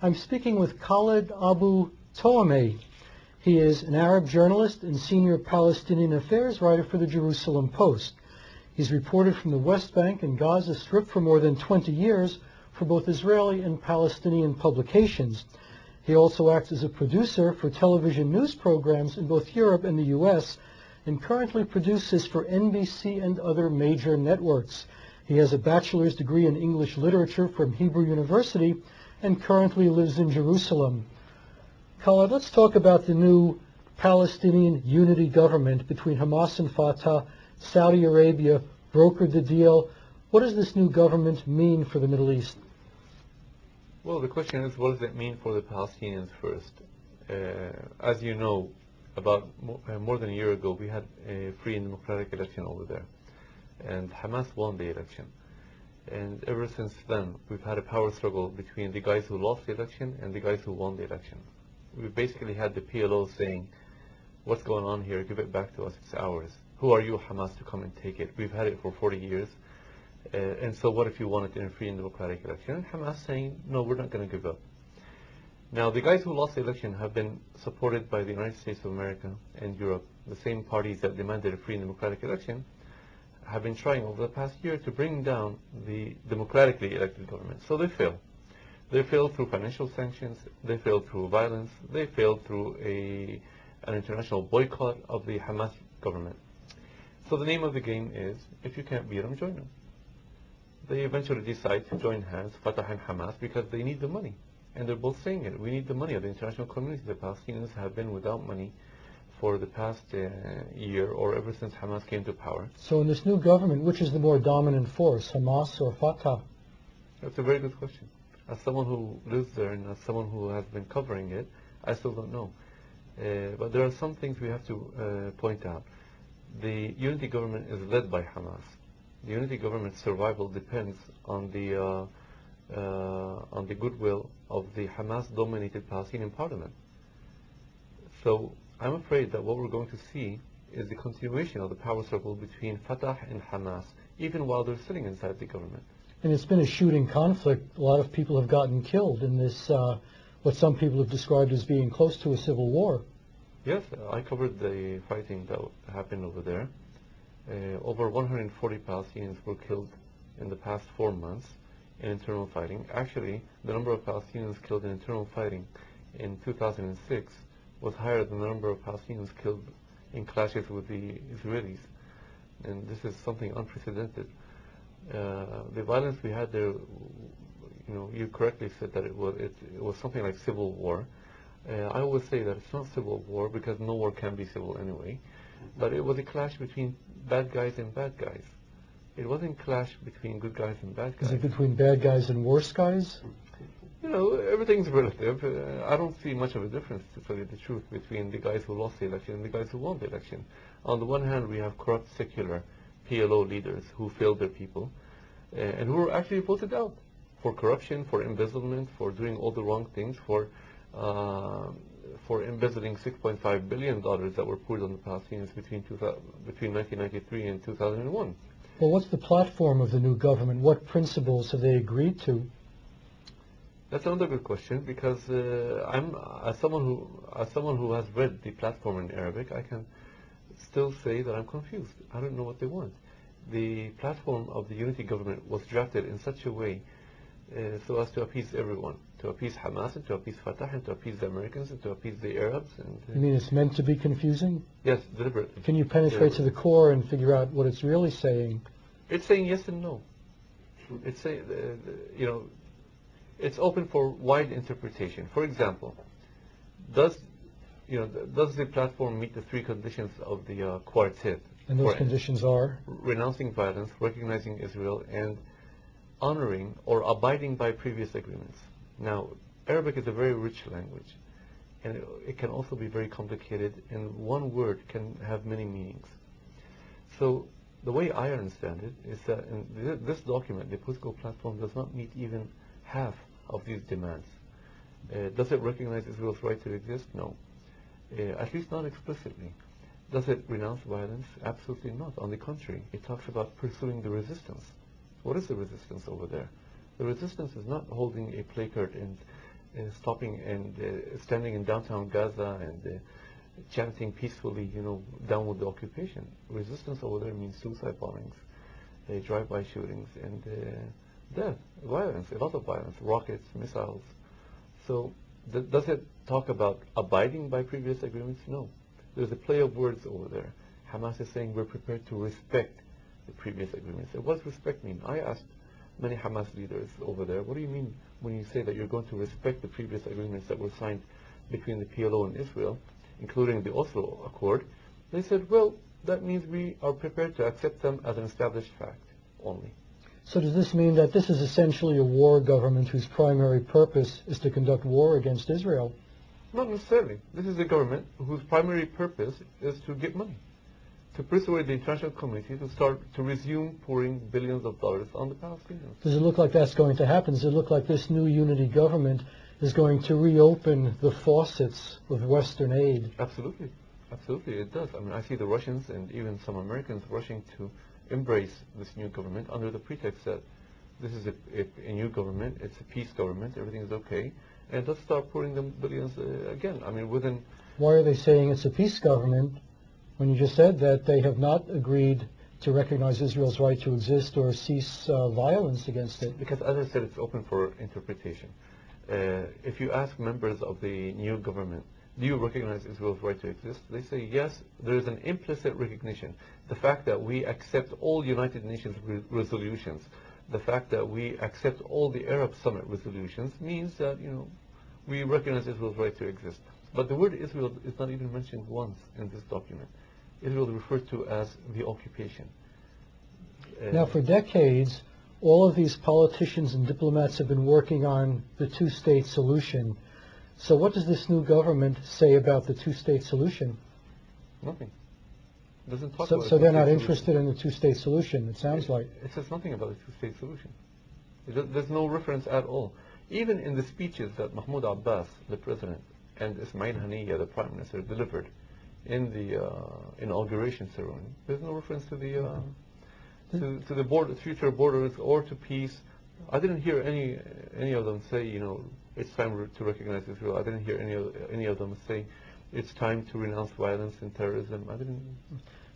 I'm speaking with Khaled Abu Toameh. He is an Arab journalist and senior Palestinian Affairs writer for the Jerusalem Post. He's reported from the West Bank and Gaza Strip for more than 20 years for both Israeli and Palestinian publications. He also acts as a producer for television news programs in both Europe and the U.S. and currently produces for NBC and other major networks. He has a bachelor's degree in English literature from Hebrew University and currently lives in Jerusalem. Khaled, let's talk about the new Palestinian unity government between Hamas and Fatah. Saudi Arabia brokered the deal. What does this new government mean for the Middle East? Well, the question is, what does it mean for the Palestinians first? As you know, about more than a year ago, we had a free and democratic election over there. And Hamas won the election. And ever since then, we've had a power struggle between the guys who lost the election and the guys who won the election. We've basically had the PLO saying, what's going on here? Give it back to us. It's ours. Who are you, Hamas, to come and take it? We've had it for 40 years. And so what if you want it in a free and democratic election? And Hamas saying, no, we're not going to give up. Now, the guys who lost the election have been supported by the United States of America and Europe. The same parties that demanded a free and democratic election have been trying over the past year to bring down the democratically elected government. So they failed. They failed through financial sanctions. They failed through violence. They failed through an international boycott of the Hamas government. So the name of the game is, if you can't beat them, join them. They eventually decide to join hands, Fatah and Hamas, because they need the money. And they're both saying it. We need the money of the international community. The Palestinians have been without money for the past year, or ever since Hamas came to power. So in this new government, which is the more dominant force, Hamas or Fatah? That's a very good question. As someone who lives there and as someone who has been covering it, I still don't know. But there are some things we have to point out. The unity government is led by Hamas. The unity government's survival depends on the goodwill of the Hamas-dominated Palestinian parliament. So I'm afraid that what we're going to see is the continuation of the power struggle between Fatah and Hamas, even while they're sitting inside the government. And it's been a shooting conflict. A lot of people have gotten killed in this, what some people have described as being close to a civil war. Yes, I covered the fighting that happened over there. Over 140 Palestinians were killed in the past 4 months in internal fighting. Actually, the number of Palestinians killed in internal fighting in 2006 was higher than the number of Palestinians killed in clashes with the Israelis. And this is something unprecedented. The violence we had there, you correctly said that it was something like civil war. I always say that it's not civil war because no war can be civil anyway, but it was a clash between bad guys and bad guys. It wasn't a clash between good guys and bad guys. Is it between bad guys and worse guys? Everything's relative. I don't see much of a difference, to tell you the truth, between the guys who lost the election and the guys who won the election. On the one hand, we have corrupt, secular PLO leaders who failed their people and who were actually voted out for corruption, for embezzlement, for doing all the wrong things, for embezzling $6.5 billion that were poured on the Palestinians between 1993 and 2001. Well, what's the platform of the new government? What principles have they agreed to? That's another good question, because as someone who has read the platform in Arabic, I can still say that I'm confused. I don't know what they want. The platform of the unity government was drafted in such a way so as to appease everyone, to appease Hamas and to appease Fatah and to appease the Americans and to appease the Arabs. And You mean it's meant to be confusing? Yes, deliberately. Can you penetrate to the core and figure out what it's really saying? It's saying yes and no. It's saying, it's open for wide interpretation. For example, does the platform meet the 3 conditions of the quartet? And those conditions are? Renouncing violence, recognizing Israel, and honoring or abiding by previous agreements. Now, Arabic is a very rich language, and it can also be very complicated, and one word can have many meanings. So the way I understand it is that in this document, the political platform does not meet even half of these demands. Does it recognize Israel's right to exist? No. At least not explicitly. Does it renounce violence? Absolutely not. On the contrary, it talks about pursuing the resistance. What is the resistance over there? The resistance is not holding a placard and stopping and standing in downtown Gaza and chanting peacefully, down with the occupation. Resistance over there means suicide bombings, drive-by shootings, and death, violence, a lot of violence, rockets, missiles. So does it talk about abiding by previous agreements? No. There's a play of words over there. Hamas is saying we're prepared to respect the previous agreements. And what does respect mean? I asked many Hamas leaders over there, what do you mean when you say that you're going to respect the previous agreements that were signed between the PLO and Israel, including the Oslo Accord? They said, well, that means we are prepared to accept them as an established fact only. So does this mean that this is essentially a war government whose primary purpose is to conduct war against Israel? Not necessarily. This is a government whose primary purpose is to get money, to persuade the international community to resume pouring billions of dollars on the Palestinians. Does it look like that's going to happen? Does it look like this new unity government is going to reopen the faucets of Western aid? Absolutely. Absolutely, it does. I mean, I see the Russians and even some Americans rushing to embrace this new government under the pretext that this is a new government, it's a peace government, everything is okay, and let's start pouring them billions again. I mean, within... Why are they saying it's a peace government when you just said that they have not agreed to recognize Israel's right to exist or cease violence against it? Because, as I said, it's open for interpretation. If you ask members of the new government, do you recognize Israel's right to exist? They say yes. There is an implicit recognition. The fact that we accept all United Nations resolutions, the fact that we accept all the Arab Summit resolutions means that, we recognize Israel's right to exist. But the word Israel is not even mentioned once in this document. Israel is referred to as the occupation. Now, for decades, all of these politicians and diplomats have been working on the two-state solution. So what does this new government say about the two-state solution? Nothing. It doesn't talk so about so they're not solution. interested in the two-state solution, it sounds like. It says nothing about the two-state solution. There's no reference at all. Even in the speeches that Mahmoud Abbas, the president, and Ismail Haniyeh, the prime minister, delivered in the inauguration ceremony, there's no reference to the future borders or to peace. I didn't hear any of them say, it's time to recognize Israel. I didn't hear any of them say it's time to renounce violence and terrorism. I didn't.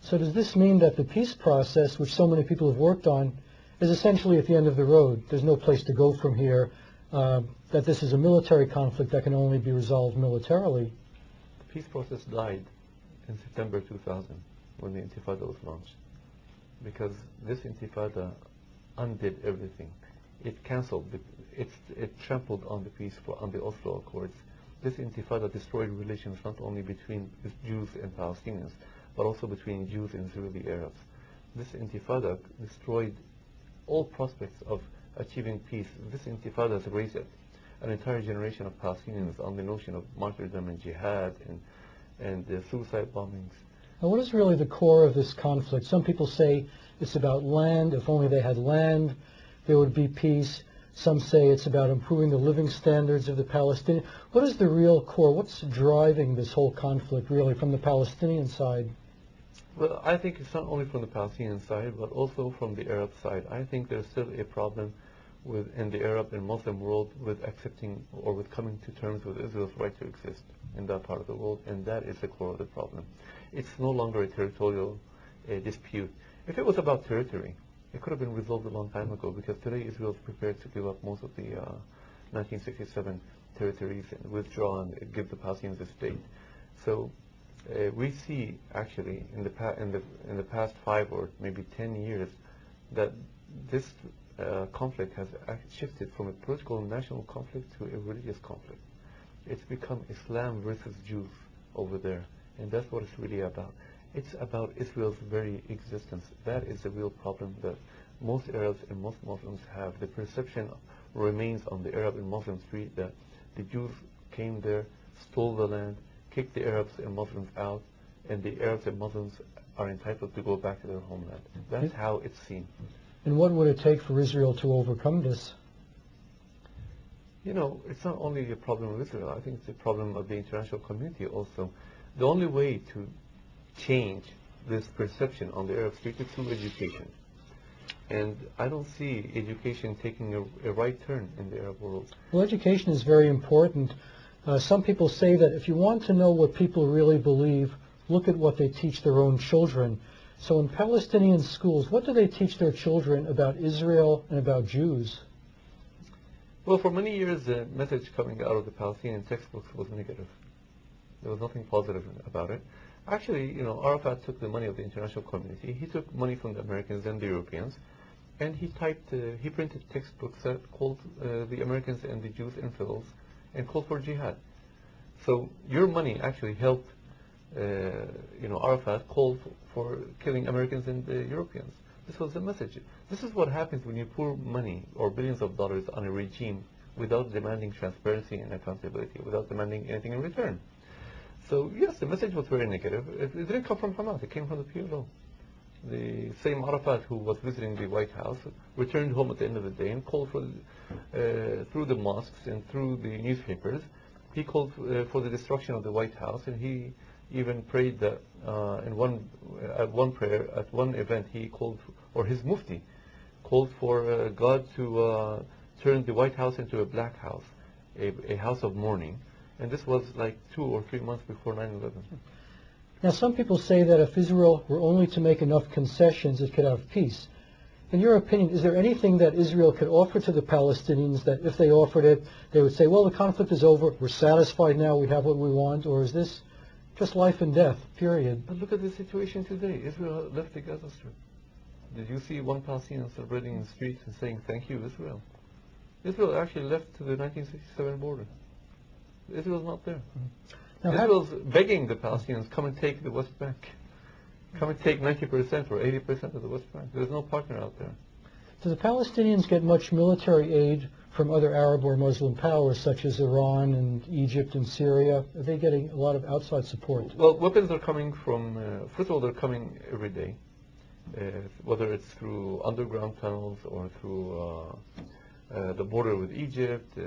So does this mean that the peace process, which so many people have worked on, is essentially at the end of the road? There's no place to go from here, that this is a military conflict that can only be resolved militarily? The peace process died in September 2000 when the Intifada was launched, because this Intifada undid everything. It cancelled, it trampled on the peace, on the Oslo Accords. This Intifada destroyed relations not only between Jews and Palestinians, but also between Jews and Israeli Arabs. This Intifada destroyed all prospects of achieving peace. This Intifada has raised an entire generation of Palestinians on the notion of martyrdom and jihad and suicide bombings. Now, what is really the core of this conflict? Some people say it's about land. If only they had land, there would be peace. Some say it's about improving the living standards of the Palestinians. What is the real core? What's driving this whole conflict, really, from the Palestinian side? Well, I think it's not only from the Palestinian side, but also from the Arab side. I think there's still a problem in the Arab and Muslim world with accepting or with coming to terms with Israel's right to exist in that part of the world, and that is the core of the problem. It's no longer a territorial dispute. If it was about territory, it could have been resolved a long time ago, because today Israel is prepared to give up most of the 1967 territories and withdraw and give the Palestinians a state. So we see actually in the past 5 or maybe 10 years that this conflict has shifted from a political and national conflict to a religious conflict. It's become Islam versus Jews over there, and that's what it's really about. It's about Israel's very existence. That is the real problem that most Arabs and most Muslims have. The perception remains on the Arab and Muslim street that the Jews came there, stole the land, kicked the Arabs and Muslims out, and the Arabs and Muslims are entitled to go back to their homeland. That's how it's seen. And what would it take for Israel to overcome this? It's not only a problem of Israel. I think it's a problem of the international community also. The only way to change this perception on the Arab street is through education. And I don't see education taking a right turn in the Arab world. Well, education is very important. Some people say that if you want to know what people really believe, look at what they teach their own children. So in Palestinian schools, what do they teach their children about Israel and about Jews? Well, for many years, the message coming out of the Palestinian textbooks was negative. There was nothing positive about it. Actually, Arafat took the money of the international community. He took money from the Americans and the Europeans, and he printed textbooks that called the Americans and the Jews infidels and called for jihad. So your money actually helped, Arafat call for killing Americans and the Europeans. This was the message. This is what happens when you pour money or billions of dollars on a regime without demanding transparency and accountability, without demanding anything in return. So yes, the message was very negative. It didn't come from Hamas. It came from the PLO. The same Arafat who was visiting the White House returned home at the end of the day and called for, through the mosques and through the newspapers, he called for the destruction of the White House, and he even prayed that at one prayer, at one event, he called, or his mufti called for God to turn the White House into a black house, a house of mourning. And this was like 2 or 3 months before 9/11. Now, some people say that if Israel were only to make enough concessions, it could have peace. In your opinion, is there anything that Israel could offer to the Palestinians that if they offered it, they would say, well, the conflict is over, we're satisfied now, we have what we want, or is this just life and death, period? But look at the situation today. Israel left the Gaza Strip. Did you see one Palestinian celebrating in the streets and saying, thank you, Israel? Israel actually left to the 1967 border. Israel's not there. Now, Israel's begging the Palestinians, come and take the West Bank. Come and take 90% or 80% of the West Bank. There's no partner out there. do the Palestinians get much military aid from other Arab or Muslim powers such as Iran and Egypt and Syria? Are they getting a lot of outside support? Well, weapons are coming from, first of all, they're coming every day, whether it's through underground tunnels or through the border with Egypt.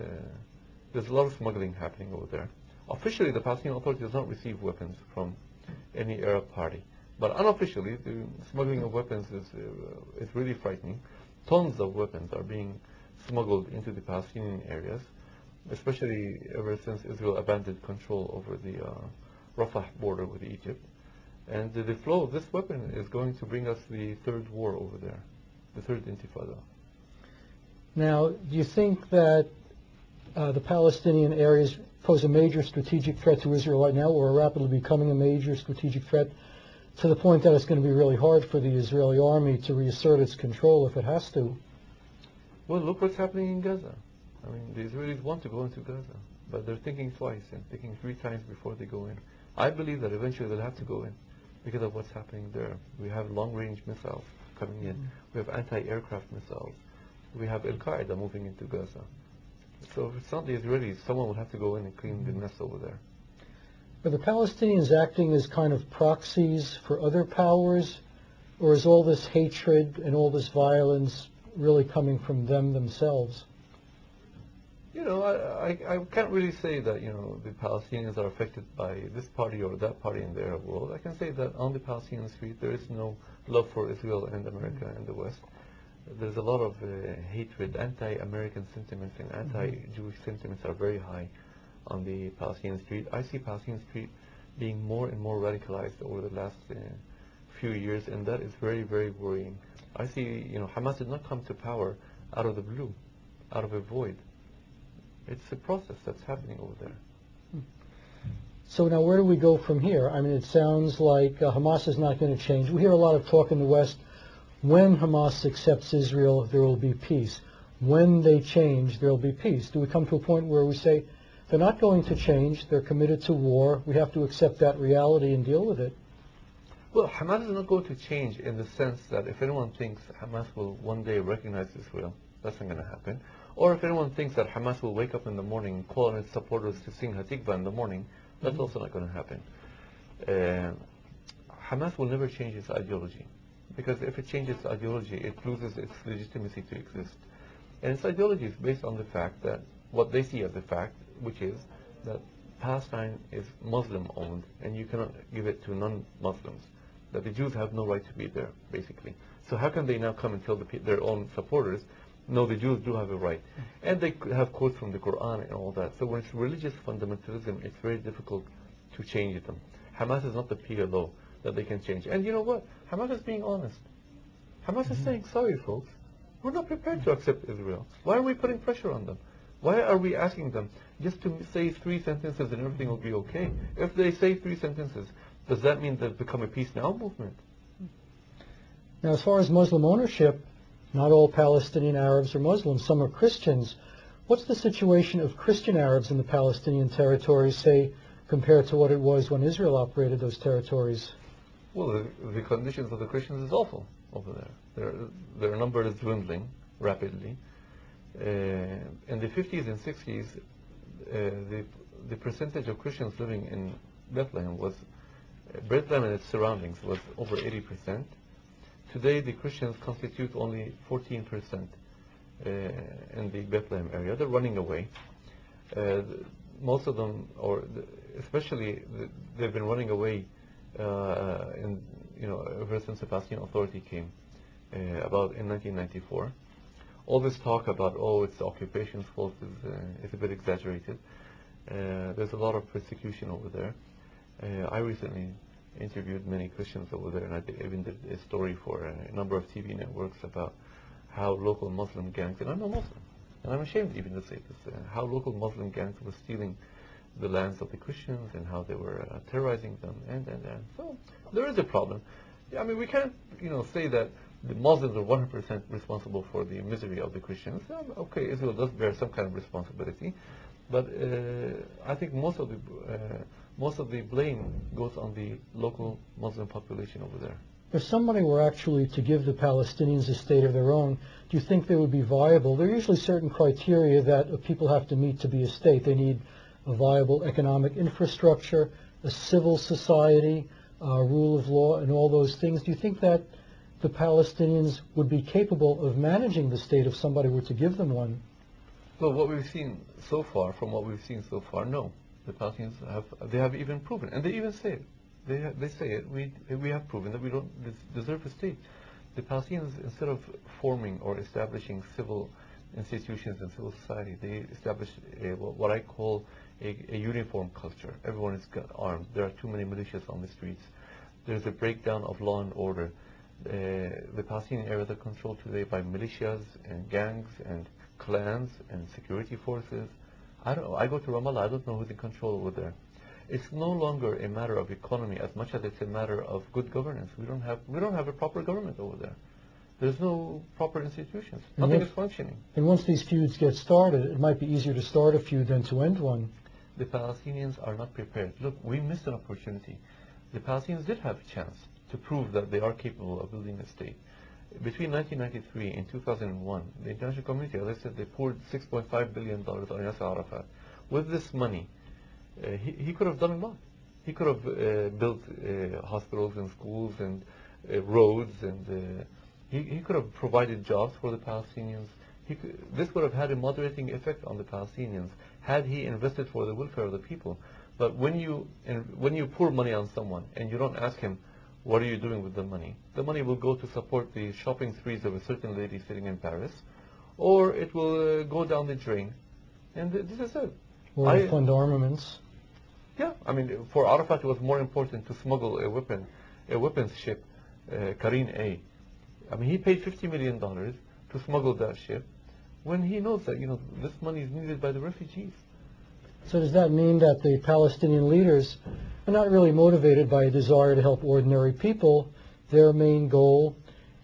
There's a lot of smuggling happening over there. Officially, the Palestinian Authority does not receive weapons from any Arab party. But unofficially, the smuggling of weapons is really frightening. Tons of weapons are being smuggled into the Palestinian areas, especially ever since Israel abandoned control over the Rafah border with Egypt. And the flow of this weapon is going to bring us the third war over there, the third intifada. Now, do you think that the Palestinian areas pose a major strategic threat to Israel right now, or are rapidly becoming a major strategic threat to the point that it's going to be really hard for the Israeli army to reassert its control if it has to? Well, look what's happening in Gaza. I mean, the Israelis want to go into Gaza, but they're thinking twice and thinking 3 times before they go in. I believe that eventually they'll have to go in because of what's happening there. We have long-range missiles coming in. We have anti-aircraft missiles. We have Al-Qaeda moving into Gaza. So if it's not the Israelis, someone will have to go in and clean the mess over there. Are the Palestinians acting as kind of proxies for other powers, or is all this hatred and all this violence really coming from them themselves? I can't really say that, the Palestinians are affected by this party or that party in the Arab world. I can say that on the Palestinian street there is no love for Israel and America and the West. There's a lot of hatred, anti-American sentiments and anti-Jewish sentiments are very high on the Palestinian street. I see Palestinian street being more and more radicalized over the last few years, and that is very, very worrying. I see, Hamas did not come to power out of the blue, out of a void. It's a process that's happening over there. So now where do we go from here? I mean, it sounds like Hamas is not going to change. We hear a lot of talk in the West. When Hamas accepts Israel, there will be peace. When they change, there will be peace. Do we come to a point where we say, they're not going to change, they're committed to war, we have to accept that reality and deal with it? Well, Hamas is not going to change in the sense that if anyone thinks Hamas will one day recognize Israel, that's not going to happen. Or if anyone thinks that Hamas will wake up in the morning and call on its supporters to sing Hatikvah in the morning, that's also not going to happen. Hamas will never change its ideology, because if it changes its ideology, it loses its legitimacy to exist. And its ideology is based on the fact that, what they see as a fact, which is that Palestine is Muslim-owned, and you cannot give it to non-Muslims. that the Jews have no right to be there, basically. So how can they now come and tell their own supporters, no, the Jews do have a right? And they have quotes from the Quran and all that. So when it's religious fundamentalism, it's very difficult to change them. Hamas is not the PLO that they can change. And you know what? Hamas is being honest. Hamas is saying, sorry folks, we're not prepared to accept Israel. Why are we putting pressure on them? Why are we asking them just to say 3 sentences and everything will be okay? If they say 3 sentences, does that mean they've become a peace now movement? Now, as far as Muslim ownership, not all Palestinian Arabs are Muslims. Some are Christians. What's the situation of Christian Arabs in the Palestinian territories, say, compared to what it was when Israel operated those territories? Well, the conditions of the Christians is awful over there. Their number is dwindling rapidly. In the 50s and 60s, the percentage of Christians living in Bethlehem and its surroundings was over 80%. Today, the Christians constitute only 14% in the Bethlehem area. They're running away. Most of them, they've been running away ever since the Palestinian Authority came about in 1994. All this talk about, it's the occupation's fault is a bit exaggerated. There's a lot of persecution over there. I recently interviewed many Christians over there, and I even did a story for a number of TV networks about how local Muslim gangs, and I'm a Muslim, and I'm ashamed even to say this, how local Muslim gangs were stealing the lands of the Christians and how they were terrorizing them, and. So there is a problem. I mean, we can't, say that the Muslims are 100% responsible for the misery of the Christians. Okay, Israel does bear some kind of responsibility, but I think most of the blame goes on the local Muslim population over there. If somebody were actually to give the Palestinians a state of their own, do you think they would be viable? There are usually certain criteria that people have to meet to be a state. They need a viable economic infrastructure, a civil society, rule of law, and all those things. Do you think that the Palestinians would be capable of managing the state if somebody were to give them one? Well, what we've seen so far, no. The Palestinians have even proven, and they even say it. They say it. We have proven that we don't deserve a state. The Palestinians, instead of forming or establishing civil institutions and civil society, they established what I call a uniform culture. Everyone is armed. There are too many militias on the streets. There's a breakdown of law and order. The Palestinian areas are controlled today by militias and gangs and clans and security forces. I don't know. I go to Ramallah. I don't know who's in control over there. It's no longer a matter of economy as much as it's a matter of good governance. We don't have a proper government over there. There's no proper institutions. Nothing is functioning. And once these feuds get started, it might be easier to start a feud than to end one. The Palestinians are not prepared. Look, we missed an opportunity. The Palestinians did have a chance to prove that they are capable of building a state. Between 1993 and 2001, the international community, as I said, they poured $6.5 billion on Yasser Arafat. With this money, he could have done a lot. He could have built hospitals and schools and roads, and he could have provided jobs for the Palestinians. This would have had a moderating effect on the Palestinians had he invested for the welfare of the people. But when you pour money on someone and you don't ask him, what are you doing with the money will go to support the shopping sprees of a certain lady sitting in Paris, or it will go down the drain. And this is it. Or fund armaments. Yeah, I mean, for Arafat it was more important to smuggle a weapons ship, Karine A. I mean, he paid $50 million to smuggle that ship when he knows that, this money is needed by the refugees. So does that mean that the Palestinian leaders are not really motivated by a desire to help ordinary people? Their main goal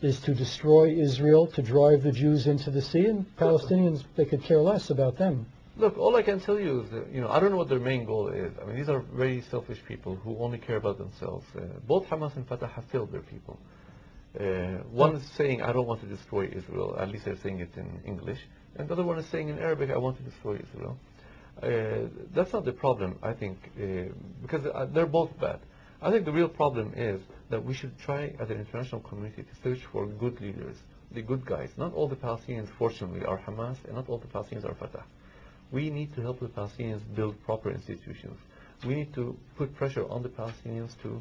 is to destroy Israel, to drive the Jews into the sea, and Palestinians, they could care less about them. Look, all I can tell you is that, I don't know what their main goal is. I mean, these are very selfish people who only care about themselves. Both Hamas and Fatah have failed their people. One is saying, I don't want to destroy Israel, at least they're saying it in English, and the other one is saying in Arabic, I want to destroy Israel. That's not the problem, I think, because they're both bad. I think the real problem is that we should try as an international community to search for good leaders, the good guys. Not all the Palestinians, fortunately, are Hamas, and not all the Palestinians are Fatah. We need to help the Palestinians build proper institutions. We need to put pressure on the Palestinians to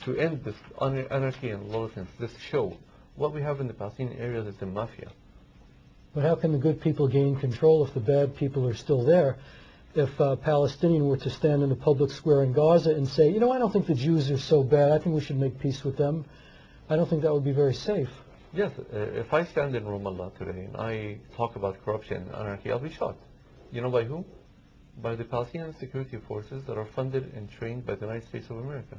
to end this anarchy and lawlessness, this show, what we have in the Palestinian areas is a mafia. But how can the good people gain control if the bad people are still there? If a Palestinian were to stand in the public square in Gaza and say, you know, I don't think the Jews are so bad, I think we should make peace with them, I don't think that would be very safe. Yes, if I stand in Ramallah today and I talk about corruption and anarchy, I'll be shot. You know by whom? By the Palestinian security forces that are funded and trained by the United States of America.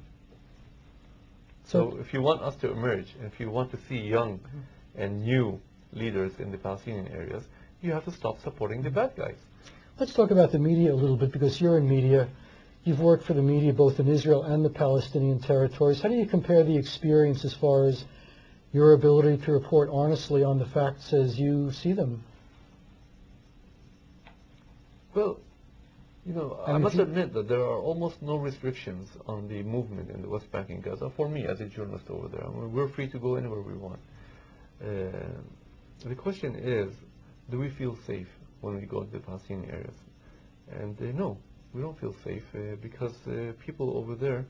So if you want us to emerge, and if you want to see young and new leaders in the Palestinian areas, you have to stop supporting the bad guys. Let's talk about the media a little bit, because you're in media. You've worked for the media both in Israel and the Palestinian territories. How do you compare the experience as far as your ability to report honestly on the facts as you see them? Well, you know, I must admit that there are almost no restrictions on the movement in the West Bank and Gaza for me as a journalist over there. I mean, we're free to go anywhere we want. The question is, do we feel safe when we go to the Palestinian areas? And no, we don't feel safe because people over there,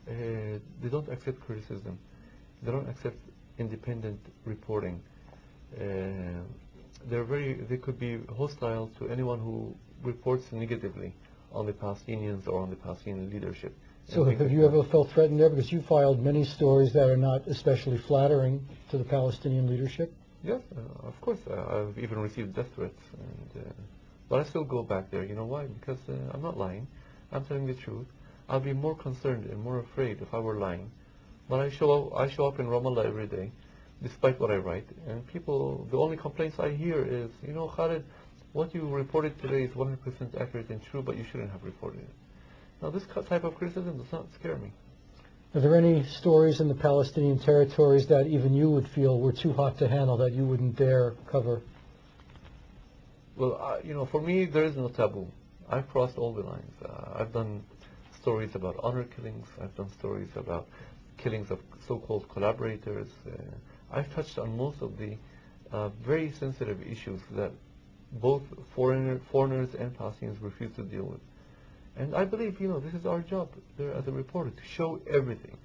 they don't accept criticism. They don't accept independent reporting. They could be hostile to anyone who reports negatively on the Palestinians or on the Palestinian leadership. So have you ever felt threatened there? Because you filed many stories that are not especially flattering to the Palestinian leadership. Yes, of course. I've even received death threats. But I still go back there. You know why? Because I'm not lying. I'm telling the truth. I'd be more concerned and more afraid if I were lying. But I show up in Ramallah every day, despite what I write. And people, the only complaints I hear is, you know, Khaled, what you reported today is 100% accurate and true, but you shouldn't have reported it. Now, this type of criticism does not scare me. Are there any stories in the Palestinian territories that even you would feel were too hot to handle, that you wouldn't dare cover? Well, you know, for me, there is no taboo. I've crossed all the lines. I've done stories about honor killings. I've done stories about killings of so-called collaborators. I've touched on most of the very sensitive issues that both foreigners and Palestinians refuse to deal with. And I believe, you know, this is our job there as a reporter, to show everything.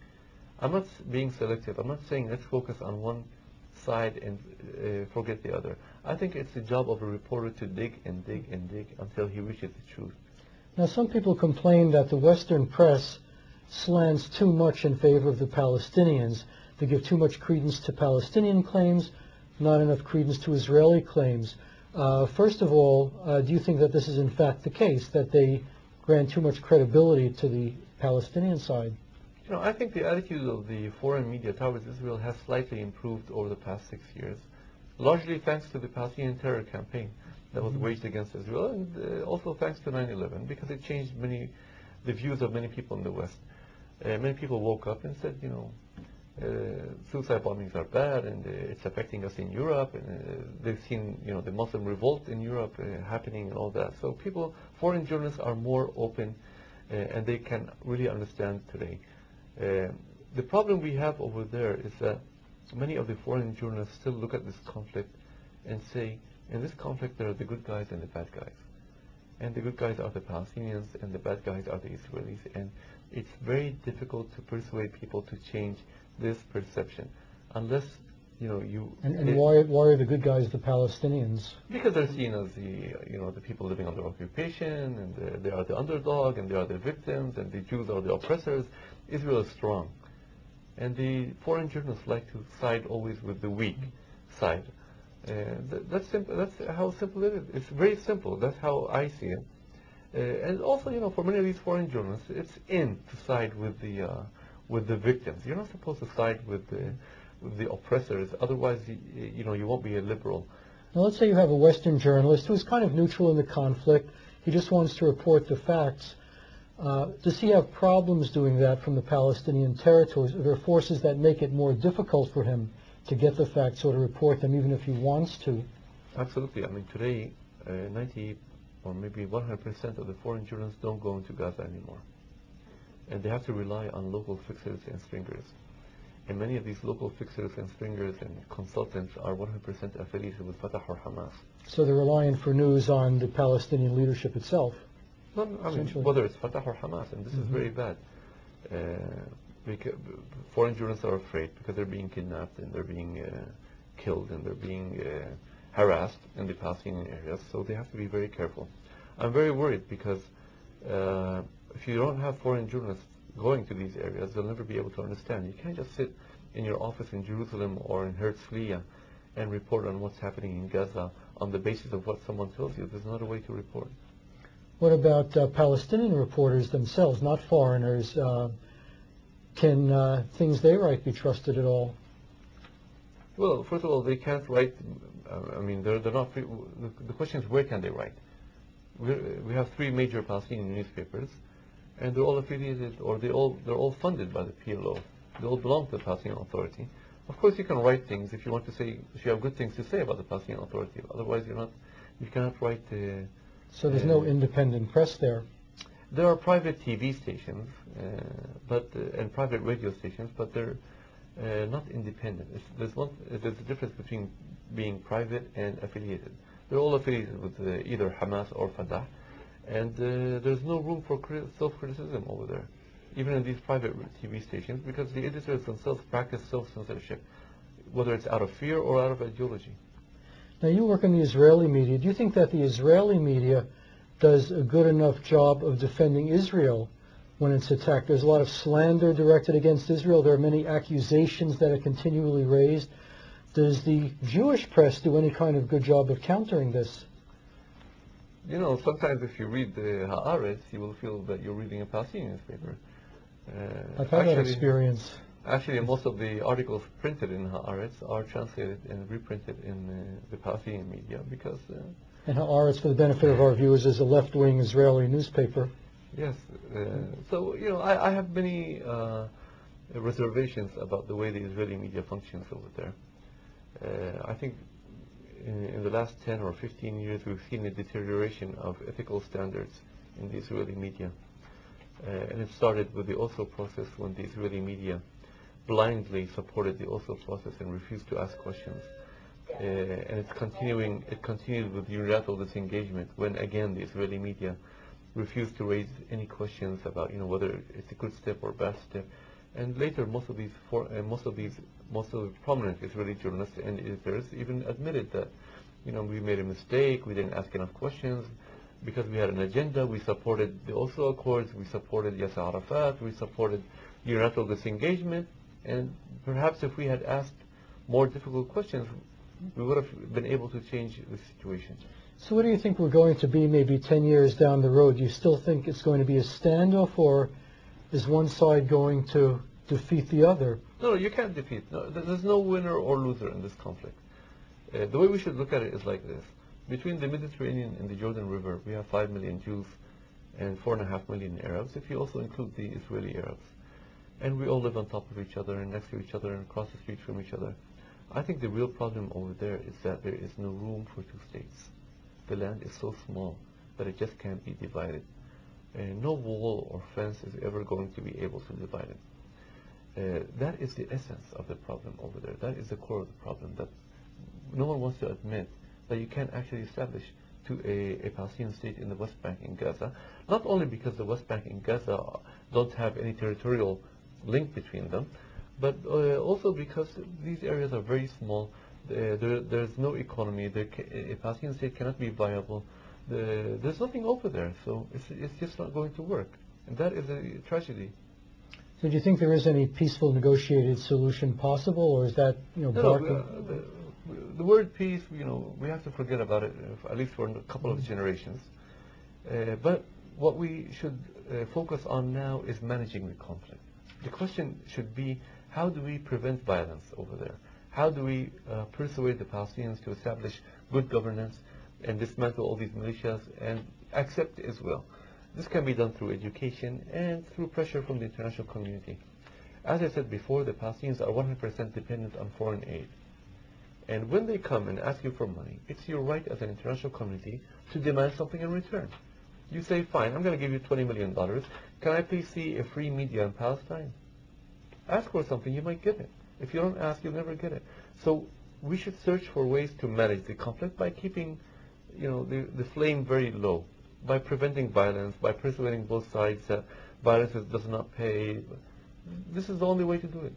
I'm not being selective. I'm not saying let's focus on one side and forget the other. I think it's the job of a reporter to dig and dig and dig until he reaches the truth. Now, some people complain that the Western press slants too much in favor of the Palestinians. They give too much credence to Palestinian claims, not enough credence to Israeli claims. First of all, do you think that this is in fact the case, that they grant too much credibility to the Palestinian side? You know, I think the attitude of the foreign media towards Israel has slightly improved over the past 6 years, largely thanks to the Palestinian terror campaign that was waged against Israel, and also thanks to 9/11, because it changed the views of many people in the West. Many people woke up and said, you know, suicide bombings are bad, and it's affecting us in Europe, and they've seen, you know, the Muslim revolt in Europe happening and all that. So foreign journalists are more open, and they can really understand today. The problem we have over there is that many of the foreign journalists still look at this conflict and say, in this conflict there are the good guys and the bad guys. And the good guys are the Palestinians and the bad guys are the Israelis. And it's very difficult to persuade people to change this perception unless, you know, And why are the good guys the Palestinians? Because they're seen as the people living under occupation, and they are the underdog, and they are the victims, and the Jews are the oppressors. Israel is strong. And the foreign journalists like to side always with the weak side. That's simple. That's how simple it is. It's very simple. That's how I see it. And also, you know, for many of these foreign journalists, it's in to side with the victims. You're not supposed to side with the oppressors. Otherwise, you won't be a liberal. Now, let's say you have a Western journalist who's kind of neutral in the conflict. He just wants to report the facts. Does he have problems doing that from the Palestinian territories? Are there forces that make it more difficult for him to get the facts or to report them, even if he wants to? Absolutely. I mean, today, 90 or maybe 100% of the foreign journalists don't go into Gaza anymore. And they have to rely on local fixers and stringers. And many of these local fixers and stringers and consultants are 100% affiliated with Fatah or Hamas. So they're relying for news on the Palestinian leadership itself. No, I mean, whether it's Fatah or Hamas, and this is very bad. because foreign journalists are afraid because they're being kidnapped and they're being killed and they're being harassed in the Palestinian areas, so they have to be very careful. I'm very worried because if you don't have foreign journalists going to these areas, they'll never be able to understand. You can't just sit in your office in Jerusalem or in Herzliya and report on what's happening in Gaza on the basis of what someone tells you. There's not a way to report. What about Palestinian reporters themselves, not foreigners? Can things they write be trusted at all? Well, first of all, they can't write. I mean, they're not free. The question is, where can they write? We have 3 major Palestinian newspapers, and they're all affiliated, or they're all funded by the PLO. They all belong to the Palestinian Authority. Of course, you can write things if you want to say, if you have good things to say about the Palestinian Authority. Otherwise, you cannot write. So there's no independent press there. There are private TV stations, and private radio stations, but they're not independent. There's a difference between being private and affiliated. They're all affiliated with either Hamas or Fatah, and there's no room for self-criticism over there, even in these private TV stations, because the editors themselves practice self-censorship, whether it's out of fear or out of ideology. Now, you work in the Israeli media. Do you think that the Israeli media does a good enough job of defending Israel when it's attacked? There's a lot of slander directed against Israel. There are many accusations that are continually raised. Does the Jewish press do any kind of good job of countering this? You know, sometimes if you read the Haaretz, you will feel that you're reading a Palestinian newspaper. I've had that experience. Actually, most of the articles printed in Haaretz are translated and reprinted in the Palestinian media because... and Haaretz, for the benefit of our viewers, is a left-wing Israeli newspaper. Yes. So, you know, I have many reservations about the way the Israeli media functions over there. I think in the last 10 or 15 years we've seen a deterioration of ethical standards in the Israeli media. And it started with the Oslo process, when the Israeli media blindly supported the Oslo process and refused to ask questions. And it's continuing. It continued with unilateral disengagement, when again the Israeli media refused to raise any questions about, you know, whether it's a good step or a bad step. And later, most of the prominent Israeli journalists and editors even admitted that, you know, we made a mistake. We didn't ask enough questions because we had an agenda. We supported the Oslo Accords. We supported Yasser Arafat. We supported unilateral disengagement. And perhaps if we had asked more difficult questions, we would have been able to change the situation. So what do you think we're going to be maybe 10 years down the road? Do you still think it's going to be a standoff, or is one side going to defeat the other? No, you can't defeat. No, there's no winner or loser in this conflict. The way we should look at it is like this. Between the Mediterranean and the Jordan River, we have 5 million Jews and 4.5 million Arabs, if you also include the Israeli Arabs. And we all live on top of each other and next to each other and across the street from each other. I think the real problem over there is that there is no room for 2 states. The land is so small that it just can't be divided. No wall or fence is ever going to be able to divide it. That is the essence of the problem over there. That is the core of the problem, that no one wants to admit that you can't actually establish a Palestinian state in the West Bank and Gaza, not only because the West Bank and Gaza don't have any territorial link between them, but also because these areas are very small. There's no economy. A Palestinian state cannot be viable. There's nothing over there, so it's just not going to work, and that is a tragedy. So do you think there is any peaceful negotiated solution possible, or is that, you know, barking? The word peace, you know, we have to forget about it, at least for a couple of generations. But what we should focus on now is managing the conflict. The question should be, how do we prevent violence over there? How do we persuade the Palestinians to establish good governance and dismantle all these militias and accept Israel? This can be done through education and through pressure from the international community. As I said before, the Palestinians are 100% dependent on foreign aid. And when they come and ask you for money, it's your right as an international community to demand something in return. You say, fine, I'm going to give you $20 million. Can I please see a free media in Palestine? Ask for something, you might get it. If you don't ask, you'll never get it. So we should search for ways to manage the conflict by keeping, you know, the flame very low, by preventing violence, by persuading both sides that violence does not pay. this is the only way to do it.